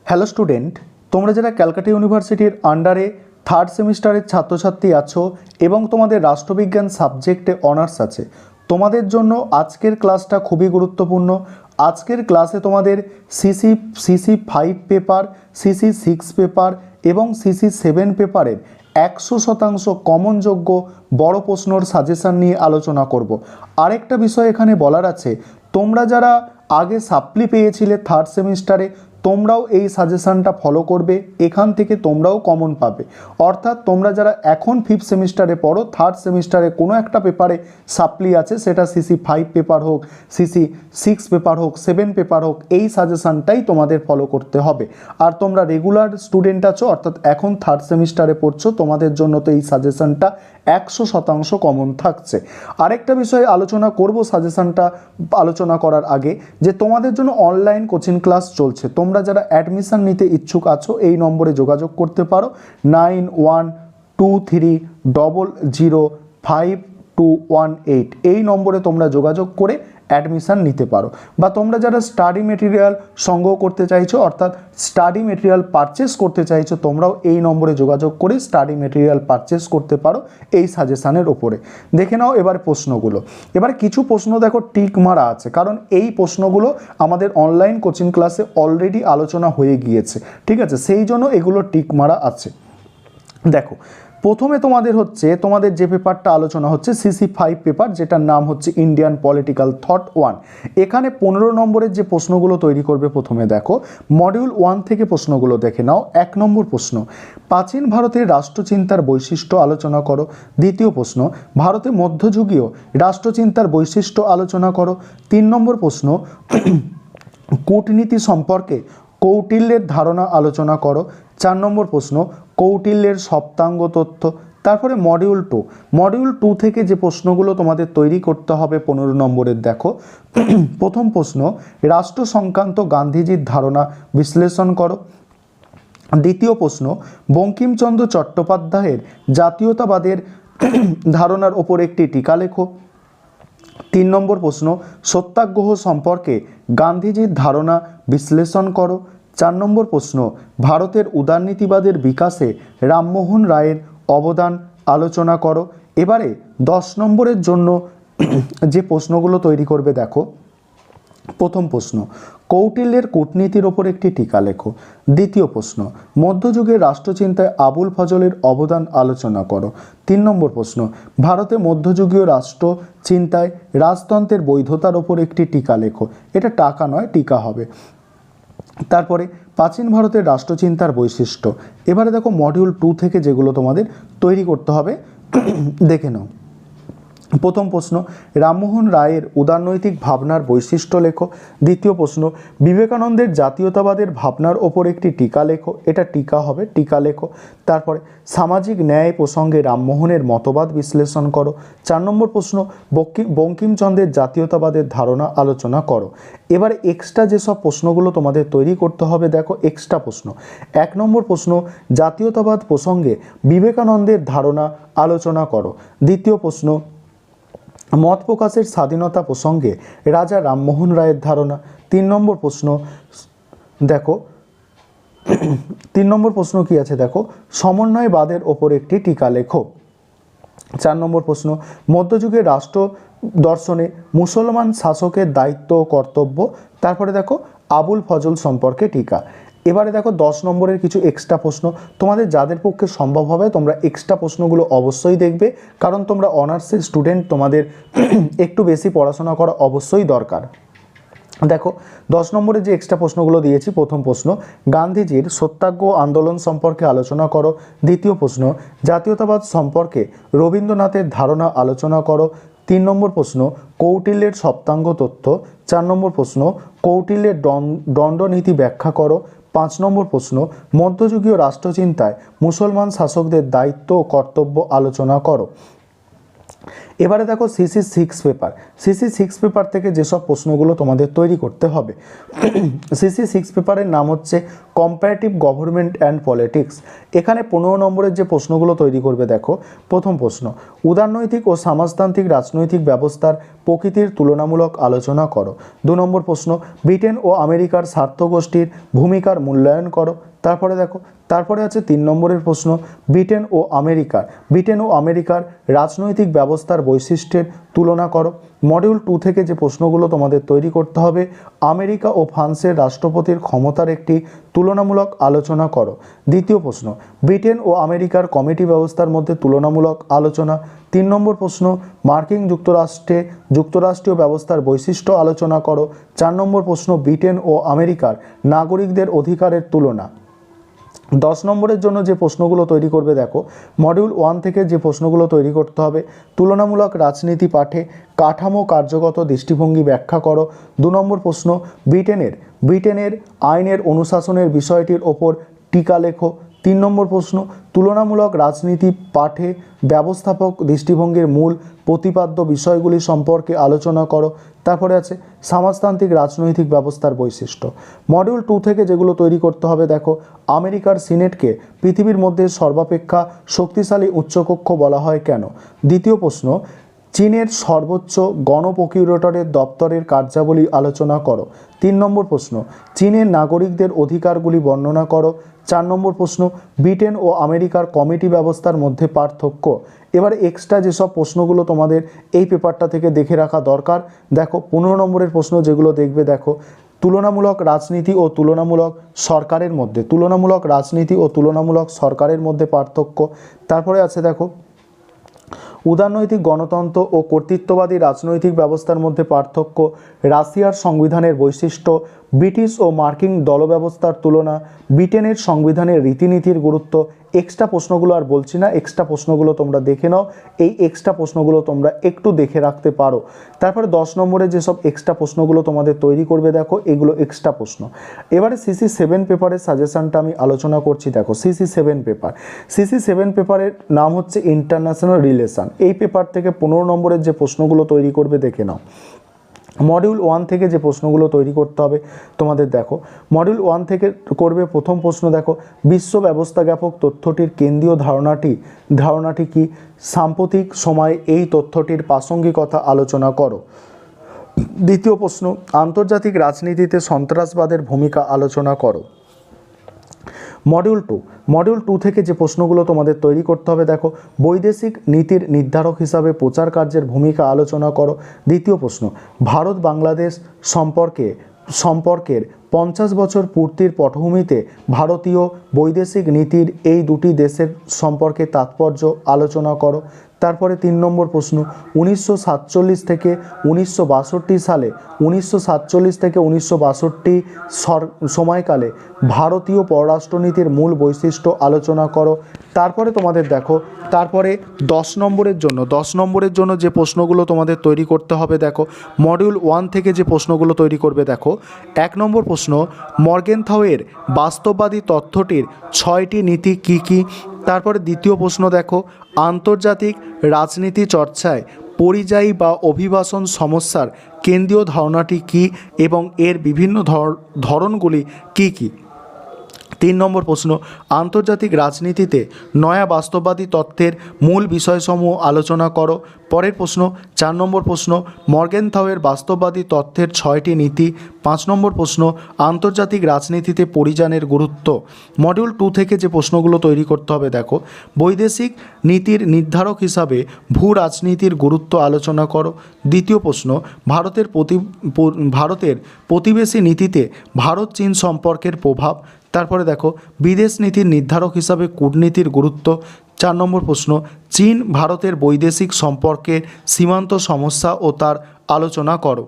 Hello student, তোমরা যারা ক্যালকাটা ইউনিভার্সিটির আন্ডারে থার্ড সেমিস্টারের ছাত্রছাত্রী আছো এবং তোমাদের রাষ্ট্রবিজ্ঞান সাবজেক্টে অনার্স আছে, তোমাদের জন্য আজকের ক্লাসটা খুবই গুরুত্বপূর্ণ। আজকের ক্লাসে তোমাদের সিসি 5 পেপার, সিসি 6 পেপার এবং সিসি 7 পেপারের 100% কমনযোগ্য বড় প্রশ্নর সাজেশান নিয়ে আলোচনা করব। আরেকটা বিষয় এখানে বলার আছে, তোমরা যারা আগে সাপ্লি পেয়েছিলে থার্ড সেমিস্টারে, তোমরাও এই সাজেশানটা ফলো করবে, এখান থেকে তোমরাও কমন পাবে। অর্থাৎ তোমরা যারা এখন ফিফথ সেমিস্টারে পড়ো, থার্ড সেমিস্টারে কোনো একটা পেপারে সাপ্লি আছে, সেটা সিসি 5 পেপার হোক, সিসি 6 পেপার হোক, 7 পেপার হোক, এই সাজেশানটাই তোমাদের ফলো করতে হবে। আর তোমরা রেগুলার স্টুডেন্ট আছো, অর্থাৎ এখন থার্ড সেমিস্টারে পড়ছো, তোমাদের জন্য তো এই সাজেশানটা 100% কমন থাকছে। আরেকটা বিষয়ে আলোচনা করব সাজেশানটা আলোচনা করার আগে, যে তোমাদের জন্য অনলাইন কোচিং ক্লাস চলছে। তোমরা যারা অ্যাডমিশন নিতে ইচ্ছুক আছো, এই নম্বরে যোগাযোগ করতে পারো 9123005218। এই নম্বরে তোমরা যোগাযোগ করে অ্যাডমিশান নিতে পারো। বা তোমরা যারা স্টাডি মেটেরিয়াল সংগ্রহ করতে চাইছো, অর্থাৎ স্টাডি মেটেরিয়াল পারচেস করতে চাইছো, তোমরাও এই নম্বরে যোগাযোগ করে স্টাডি মেটেরিয়াল পারচেস করতে পারো এই সাজেশানের ওপরে। দেখে নাও এবার প্রশ্নগুলো। এবার কিছু প্রশ্ন দেখো টিক মারা আছে, কারণ এই প্রশ্নগুলো আমাদের অনলাইন কোচিং ক্লাসে অলরেডি আলোচনা হয়ে গিয়েছে, ঠিক আছে? সেই জন্য এগুলো টিক মারা আছে। দেখো, প্রথমে তোমাদের যে পেপারটা আলোচনা হচ্ছে সিসি 5 পেপার, যেটার নাম হচ্ছে ইন্ডিয়ান পলিটিক্যাল থট 1। এখানে 15 নম্বরের যে প্রশ্নগুলো তৈরি করবে, প্রথমে দেখো মডিউল 1 থেকে প্রশ্নগুলো দেখে নাও। 1 নম্বর প্রশ্ন, প্রাচীন ভারতের রাষ্ট্রচিন্তার বৈশিষ্ট্য আলোচনা করো। দ্বিতীয় প্রশ্ন, ভারতে মধ্যযুগীয় রাষ্ট্রচিন্তার বৈশিষ্ট্য আলোচনা করো। 3 নম্বর প্রশ্ন, কূটনীতি সম্পর্কে কৌটিল্যের ধারণা আলোচনা করো। 4 নম্বর প্রশ্ন, কৌটিল্যের সপ্তাঙ্গ তথ্য। তারপরে মডিউল 2 থেকে যে প্রশ্নগুলো তোমাদের তৈরি করতে হবে 15 নম্বরের, দেখো প্রথম প্রশ্ন, রাষ্ট্র সংক্রান্ত গান্ধীজির ধারণা বিশ্লেষণ করো। দ্বিতীয় প্রশ্ন, বঙ্কিমচন্দ্র চট্টোপাধ্যায়ের জাতীয়তাবাদের ধারণার ওপর একটি টিকা লেখো। 3 নম্বর প্রশ্ন, সত্যাগ্রহ সম্পর্কে গান্ধীজির ধারণা বিশ্লেষণ করো। 4 নম্বর প্রশ্ন, ভারতের উদারনীতিবাদের বিকাশে রামমোহন রায়ের অবদান আলোচনা করো। এবারে 10 নম্বরের জন্য যে প্রশ্নগুলো তৈরি করবে, দেখো প্রথম প্রশ্ন, কৌটিল্যের কূটনীতির ওপর একটি টিকা লেখো। দ্বিতীয় প্রশ্ন, মধ্যযুগের রাষ্ট্রচিন্তায় আবুল ফজলের অবদান আলোচনা করো। 3 নম্বর প্রশ্ন, ভারতে মধ্যযুগীয় রাষ্ট্র চিন্তায় রাজতন্ত্রের বৈধতার ওপর একটি টিকা লেখো। এটা টাকা নয়, টিকা হবে। তারপরে প্রাচীন ভারতের রাষ্ট্রচিন্তার বৈশিষ্ট্য। এবারে দেখো মডিউল 2 থেকে যেগুলো তোমাদের তৈরি করতে হবে দেখে নাও। প্রথম প্রশ্ন, রামমোহন রায়ের উদারনৈতিক ভাবনার বৈশিষ্ট্য লেখো। দ্বিতীয় প্রশ্ন, বিবেকানন্দের জাতীয়তাবাদের ভাবনার ওপর একটি টিকা লেখো। এটা টিকা হবে, টিকা লেখো। তারপরে সামাজিক ন্যায় প্রসঙ্গে রামমোহনের মতবাদ বিশ্লেষণ করো। 4 নম্বর প্রশ্ন, বঙ্কিমচন্দ্রের জাতীয়তাবাদের ধারণা আলোচনা করো। এবারে এক্সট্রা যেসব প্রশ্নগুলো তোমাদের তৈরি করতে হবে, দেখো এক্সট্রা প্রশ্ন। 1 নম্বর প্রশ্ন, জাতীয়তাবাদ প্রসঙ্গে বিবেকানন্দের ধারণা আলোচনা করো। দ্বিতীয় প্রশ্ন, মত প্রকাশের স্বাধীনতা প্রসঙ্গে রাজা রামমোহন রায়ের ধারণা। 3 নম্বর প্রশ্ন, দেখো 3 নম্বর প্রশ্ন কি আছে, দেখো সমন্বয়বাদের ওপর একটি টিকা লেখো। 4 নম্বর প্রশ্ন, মধ্যযুগের রাষ্ট্র দর্শনে মুসলমান শাসকের দায়িত্ব ও কর্তব্য। তারপরে দেখো আবুল ফজল সম্পর্কে টিকা। এবারে দেখো 10 নম্বরের কিছু এক্সট্রা প্রশ্ন। তোমাদের যাদের পক্ষে সম্ভব হবে তোমরা এক্সট্রা প্রশ্নগুলো অবশ্যই দেখবে, কারণ তোমরা অনার্সের স্টুডেন্ট, তোমাদের একটু বেশি পড়াশোনা করা অবশ্যই দরকার। দেখো 10 নম্বরে যে এক্সট্রা প্রশ্নগুলো দিয়েছি, প্রথম প্রশ্ন, গান্ধীজির সত্যাগ্রহ আন্দোলন সম্পর্কে আলোচনা করো। দ্বিতীয় প্রশ্ন, জাতীয়তাবাদ সম্পর্কে রবীন্দ্রনাথের ধারণা আলোচনা করো। 3 নম্বর প্রশ্ন, কৌটিল্যের সপ্তাঙ্গ তথ্য। 4 নম্বর প্রশ্ন, কৌটিল্যের দণ্ডনীতি ব্যাখ্যা করো। 5 নম্বর প্রশ্ন, মধ্যযুগীয় রাষ্ট্রচিন্তায় মুসলমান শাসকদের দায়িত্ব ও কর্তব্য আলোচনা করো। এবারে দেখো CC6 পেপার। CC6 পেপার থেকে যেসব প্রশ্নগুলো তোমাদের তৈরি করতে হবে, CC6 পেপারের নাম হচ্ছে কম্পারেটিভ গভর্নমেন্ট অ্যান্ড পলিটিক্স। এখানে 15 নম্বরের যে প্রশ্নগুলো তৈরি করবে দেখো, প্রথম প্রশ্ন, উদারনৈতিক ও সমাজতান্ত্রিক রাজনৈতিক ব্যবস্থার প্রকৃতির তুলনামূলক আলোচনা করো। 2 নম্বর প্রশ্ন, ব্রিটেন ও আমেরিকার স্বার্থগোষ্ঠীর ভূমিকার মূল্যায়ন করো। তারপরে আছে 3 নম্বরের প্রশ্ন, ব্রিটেন ও আমেরিকার রাজনৈতিক ব্যবস্থার বৈশিষ্ট্যের তুলনা করো। মডিউল 2 থেকে যে প্রশ্নগুলো তোমাদের তৈরি করতে হবে, আমেরিকা ও ফ্রান্সের রাষ্ট্রপতির ক্ষমতার একটি তুলনামূলক আলোচনা করো। দ্বিতীয় প্রশ্ন, ব্রিটেন ও আমেরিকার কমিটি ব্যবস্থার মধ্যে তুলনামূলক আলোচনা। 3 নম্বর প্রশ্ন, মার্কিন যুক্তরাষ্ট্রীয় ব্যবস্থার বৈশিষ্ট্য আলোচনা করো। 4 নম্বর প্রশ্ন, ব্রিটেন ও আমেরিকার নাগরিকদের অধিকারের তুলনা। 10 নম্বরের জন্য যে প্রশ্নগুলো তৈরি করবে দেখো, মডিউল 1 থেকে যে প্রশ্নগুলো তৈরি করতে হবে, তুলনামূলক রাজনীতি পাঠে কাঠামো কার্যগত দৃষ্টিভঙ্গি ব্যাখ্যা করো। 2 নম্বর প্রশ্ন, ব্রিটেনের আইনের অনুশাসনের বিষয়টির ওপর টিকা লেখো। 3 নম্বর প্রশ্ন, তুলনামূলক রাজনীতি পাঠে ব্যবস্থাপক দৃষ্টিভঙ্গির মূল প্রতিপাদ্য বিষয়গুলি সম্পর্কে আলোচনা করো। তারপরে আছে সমাজতান্ত্রিক রাজনৈতিক ব্যবস্থার বৈশিষ্ট্য। মডিউল 2 থেকে যেগুলো তৈরি করতে হবে দেখো, আমেরিকার সিনেটকে পৃথিবীর মধ্যে সর্বাপেক্ষা শক্তিশালী উচ্চকক্ষ বলা হয় কেন। দ্বিতীয় প্রশ্ন, চীনের সর্বোচ্চ গণপ্রকিউরেটরের দপ্তরের কার্যাবলী আলোচনা করো। 3 নম্বর প্রশ্ন, চীনের নাগরিকদের অধিকারগুলি বর্ণনা করো। 4 নম্বর প্রশ্ন, ব্রিটেন ও আমেরিকার কমিটি ব্যবস্থার মধ্যে পার্থক্য। এবারে এক্সট্রা যেসব প্রশ্নগুলো তোমাদের এই পেপারটা থেকে দেখে রাখা দরকার, দেখো 15 নম্বরের প্রশ্ন যেগুলো দেখবে দেখো, তুলনামূলক রাজনীতি ও তুলনামূলক সরকারের মধ্যে পার্থক্য। তারপরে আছে দেখো, উদারনৈতিক গণতন্ত্র ও কর্তৃত্ববাদী রাজনৈতিক ব্যবস্থার মধ্যে পার্থক্য, রাশিয়ার সংবিধানের বৈশিষ্ট্য, ব্রিটিশ ও মার্কিন দলব্যবস্থার তুলনা, ব্রিটেনের সংবিধানের রীতিনীতির গুরুত্ব। এক্সট্রা প্রশ্নগুলো আর বলছি না, এক্সট্রা প্রশ্নগুলো তোমরা দেখে নাও, এই এক্সট্রা প্রশ্নগুলো তোমরা একটু দেখে রাখতে পারো। তারপরে 10 নম্বরে যেসব এক্সট্রা প্রশ্নগুলো তোমাদের তৈরি করবে দেখো, এগুলো এক্সট্রা প্রশ্ন। এবারে CC7 পেপারের সাজেশনটা আমি আলোচনা করছি। দেখো CC7 পেপারের নাম হচ্ছে ইন্টারন্যাশনাল রিলেশন। এই পেপার থেকে 15 নম্বরের যে প্রশ্নগুলো তৈরি করবে দেখে নাও। মডিউল 1 থেকে যে প্রশ্নগুলো তৈরি করতে হবে তোমাদের দেখো, মডিউল 1 থেকে করবে প্রথম প্রশ্ন দেখো, বিশ্ব ব্যবস্থা জ্ঞাপক তথ্যটির কেন্দ্রীয় ধারণাটি কি। সাম্প্রতিক সময়ে এই তথ্যটির প্রাসঙ্গিকতা আলোচনা করো। দ্বিতীয় প্রশ্ন, আন্তর্জাতিক রাজনীতিতে সন্ত্রাসবাদের ভূমিকা আলোচনা করো। মডিউল 2 থেকে যে প্রশ্নগুলো তোমাদের তৈরি করতে হবে দেখো, বৈদেশিক নীতির নির্ধারক হিসাবে প্রচার কার্যের ভূমিকা আলোচনা করো। দ্বিতীয় প্রশ্ন, ভারত বাংলাদেশ সম্পর্কের 50 বছর পূর্তির পটভূমিতে ভারতীয় বৈদেশিক নীতির এই দুটি দেশের সম্পর্কে তাৎপর্য আলোচনা করো। তারপরে 3 নম্বর প্রশ্ন, 1947 থেকে 1962 সময়কালে ভারতীয় পররাষ্ট্রনীতির মূল বৈশিষ্ট্য আলোচনা করো। তারপরে তোমাদের দেখো, তারপরে 10 নম্বরের জন্য যে প্রশ্নগুলো তোমাদের তৈরি করতে হবে দেখো, মডিউল 1 থেকে যে প্রশ্নগুলো তৈরি করবে দেখো, 1 নম্বর প্রশ্ন, মর্গেনথাউয়ের বাস্তববাদী তথ্যটির 6টি নীতি কি কি। তারপরে দ্বিতীয় প্রশ্ন দেখো, আন্তর্জাতিক রাজনীতি চর্চায় পরিযায়ী বা অভিবাসন সমস্যার কেন্দ্রীয় ধারণাটি কি এবং এর বিভিন্ন ধরনগুলি কি কি। 3 নম্বর প্রশ্ন, আন্তর্জাতিক রাজনীতিতে নয়া বাস্তববাদী তত্ত্বের মূল বিষয়সমূহ আলোচনা করো। পরের প্রশ্ন 4 নম্বর প্রশ্ন, মর্গেনথাউয়ের বাস্তববাদী তত্ত্বের 6টি নীতি। 5 নম্বর প্রশ্ন, আন্তর্জাতিক রাজনীতিতে পরিযানের গুরুত্ব। মডিউল 2 থেকে যে প্রশ্নগুলো তৈরি করতে হবে দেখো, বৈদেশিক নীতির নির্ধারক হিসাবে ভূ রাজনীতির গুরুত্ব আলোচনা করো। দ্বিতীয় প্রশ্ন, ভারতের প্রতিবেশী নীতিতে ভারত চীন সম্পর্কের প্রভাব। তারপরে দেখো, বিদেশ নীতির নির্ধারক হিসাবে কূটনীতির গুরুত্ব। 4 নম্বর প্রশ্ন, চীন ভারতের বৈদেশিক সম্পর্কের সীমান্ত সমস্যা ও তার আলোচনা করো।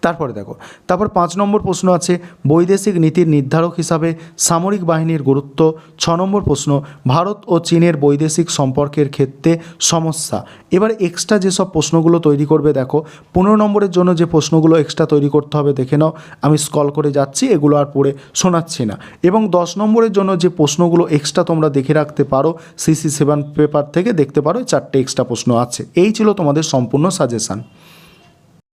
তারপরে দেখো, তারপর 5 নম্বর প্রশ্ন আছে বৈদেশিক নীতির নির্ধারক হিসাবে সামরিক বাহিনীর গুরুত্ব। 6 নম্বর প্রশ্ন ভারত ও চীনের বৈদেশিক সম্পর্কের ক্ষেত্রে সমস্যা। এবার এক্সট্রা যেসব প্রশ্নগুলো তৈরি করবে দেখো, 15 নম্বরের জন্য যে প্রশ্নগুলো এক্সট্রা তৈরি করতে হবে দেখে নাও, আমি স্ক্রল করে যাচ্ছি, এগুলো আর পড়ে শোনাচ্ছি না। এবং 10 নম্বরের জন্য যে প্রশ্নগুলো এক্সট্রা তোমরা দেখে রাখতে পারো, CC7 পেপার থেকে দেখতে পারো, 4টে এক্সট্রা প্রশ্ন আছে। এই ছিল তোমাদের সম্পূর্ণ সাজেশান।